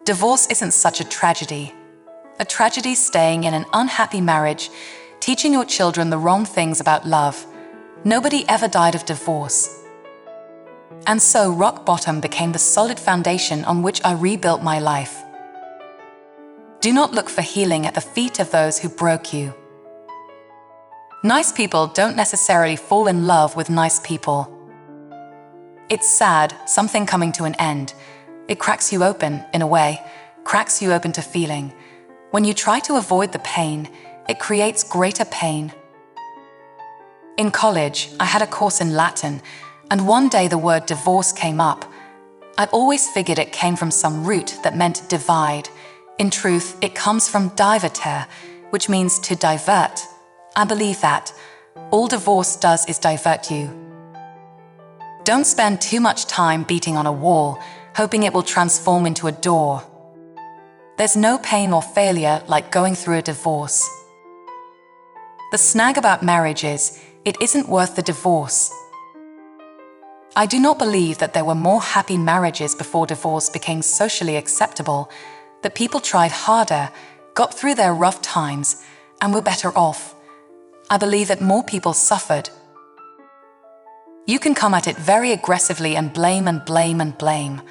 Divorce isn't such a tragedy. A tragedy staying in an unhappy marriage, teaching your children the wrong things about love. Nobody ever died of divorce. And so rock bottom became the solid foundation on which I rebuilt my life. Do not look for healing at the feet of those who broke you. Nice people don't necessarily fall in love with nice people. It's sad, something coming to an end. It cracks you open, in a way, cracks you open to feeling. When you try to avoid the pain, it creates greater pain. In college, I had a course in Latin, and one day the word divorce came up. I've always figured it came from some root that meant divide. In truth, it comes from divertere, which means to divert. I believe that. All divorce does is divert you. Don't spend too much time beating on a wall, hoping it will transform into a door. There's no pain or failure like going through a divorce. The snag about marriage is, it isn't worth the divorce. I do not believe that there were more happy marriages before divorce became socially acceptable, that people tried harder, got through their rough times, and were better off. I believe that more people suffered. You can come at it very aggressively and blame and blame and blame.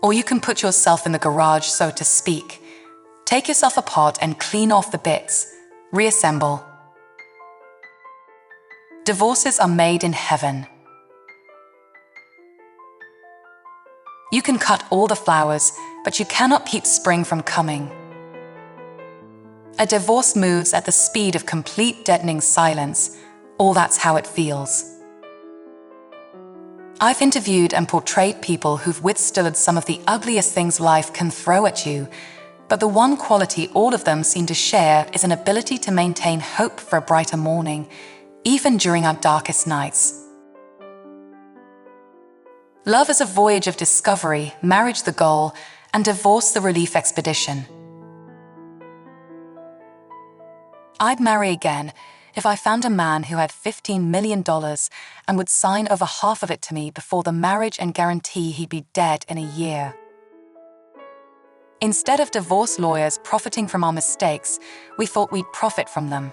Or you can put yourself in the garage, so to speak. Take yourself apart and clean off the bits. Reassemble. Divorces are made in heaven. You can cut all the flowers, but you cannot keep spring from coming. A divorce moves at the speed of complete deadening silence, or that's how it feels. I've interviewed and portrayed people who've withstood some of the ugliest things life can throw at you, but the one quality all of them seem to share is an ability to maintain hope for a brighter morning, even during our darkest nights. Love is a voyage of discovery, marriage the goal, and divorce the relief expedition. I'd marry again if I found a man who had $15 million and would sign over half of it to me before the marriage and guarantee he'd be dead in a year. Instead of divorce lawyers profiting from our mistakes, we thought we'd profit from them.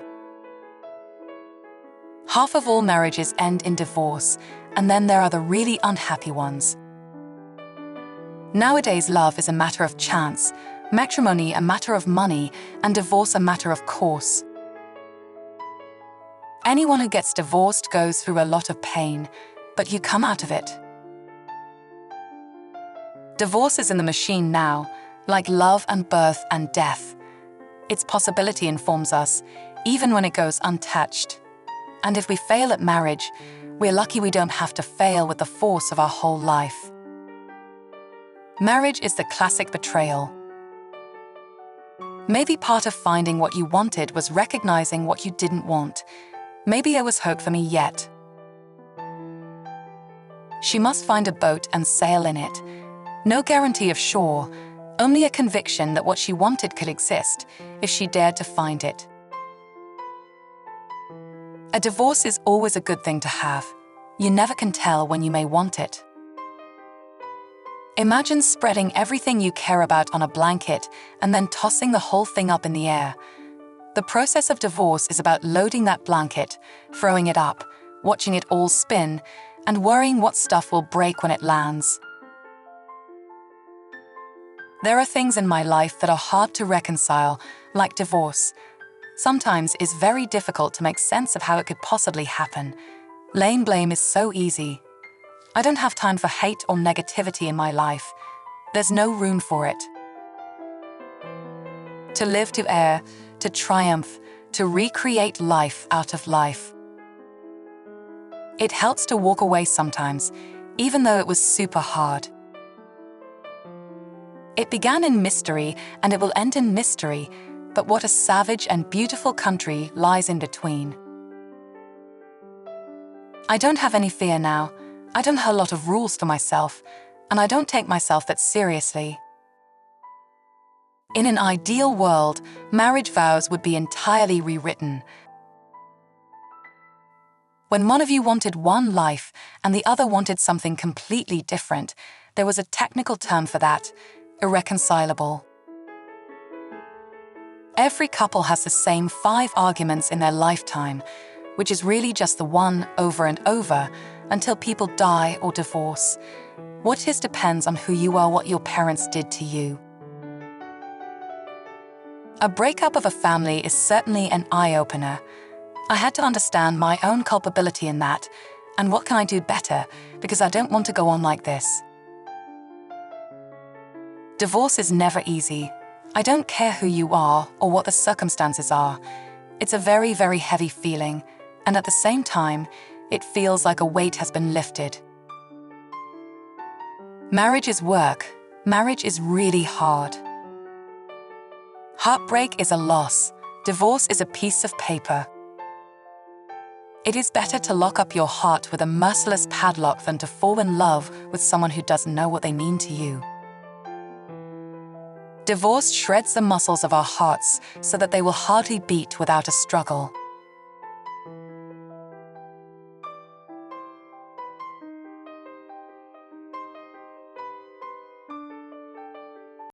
Half of all marriages end in divorce, and then there are the really unhappy ones. Nowadays, love is a matter of chance, matrimony a matter of money, and divorce a matter of course. Anyone who gets divorced goes through a lot of pain, but you come out of it. Divorce is in the machine now, like love and birth and death. Its possibility informs us, even when it goes untouched. And if we fail at marriage, we're lucky we don't have to fail with the force of our whole life. Marriage is the classic betrayal. Maybe part of finding what you wanted was recognizing what you didn't want. Maybe there was hope for me yet. She must find a boat and sail in it. No guarantee of shore, only a conviction that what she wanted could exist if she dared to find it. A divorce is always a good thing to have. You never can tell when you may want it. Imagine spreading everything you care about on a blanket and then tossing the whole thing up in the air. The process of divorce is about loading that blanket, throwing it up, watching it all spin, and worrying what stuff will break when it lands. There are things in my life that are hard to reconcile, like divorce. Sometimes it's very difficult to make sense of how it could possibly happen. Laying blame is so easy. I don't have time for hate or negativity in my life. There's no room for it. To live, to err, to triumph, to recreate life out of life. It helps to walk away sometimes, even though it was super hard. It began in mystery and it will end in mystery, but what a savage and beautiful country lies in between. I don't have any fear now. I don't have a lot of rules to myself, and I don't take myself that seriously. In an ideal world, marriage vows would be entirely rewritten. When one of you wanted one life and the other wanted something completely different, there was a technical term for that. irreconcilable. Every couple has the same 5 arguments in their lifetime, which is really just the one over and over until people die or divorce. What it is depends on who you are, what your parents did to you. A breakup of a family is certainly an eye-opener. I had to understand my own culpability in that, and what can I do better, because I don't want to go on like this. Divorce is never easy. I don't care who you are or what the circumstances are. It's a very, very heavy feeling, and at the same time, it feels like a weight has been lifted. Marriage is work. Marriage is really hard. Heartbreak is a loss. Divorce is a piece of paper. It is better to lock up your heart with a merciless padlock than to fall in love with someone who doesn't know what they mean to you. Divorce shreds the muscles of our hearts so that they will hardly beat without a struggle.